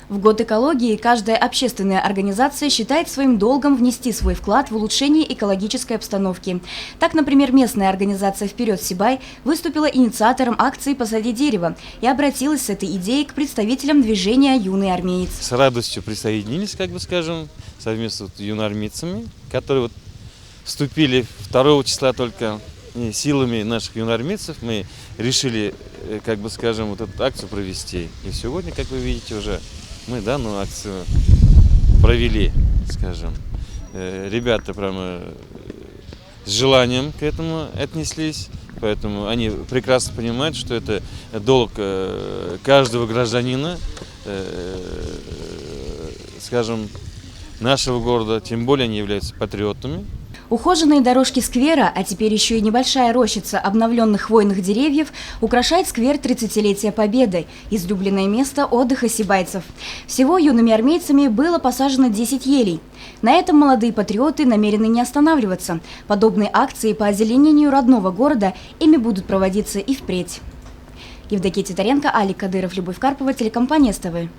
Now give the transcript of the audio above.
В год экологии каждая общественная организация считает своим долгом внести свой вклад в улучшение экологической обстановки. Так, например, местная организация «Вперед, Сибай» выступила инициатором акции «Посади дерево» и обратилась с этой идеей к представителям движения «Юный армеец». С радостью присоединились, совместно с юноармейцами, которые вступили 2 числа только силами наших юноармейцев. Мы решили, эту акцию провести. И сегодня, как вы видите, уже мы данную акцию провели, Ребята прямо с желанием к этому отнеслись, поэтому они прекрасно понимают, что это долг каждого гражданина, нашего города, тем более они являются патриотами. Ухоженные дорожки сквера, а теперь еще и небольшая рощица обновленных хвойных деревьев украшает сквер 30-летия Победы, излюбленное место отдыха сибайцев. Всего юными армейцами было посажено 10 елей. На этом молодые патриоты намерены не останавливаться. Подобные акции по озеленению родного города ими будут проводиться и впредь. Евдокия Титаренко, Алик Кадыров, Любовь Карпова, телекомпания СТВ.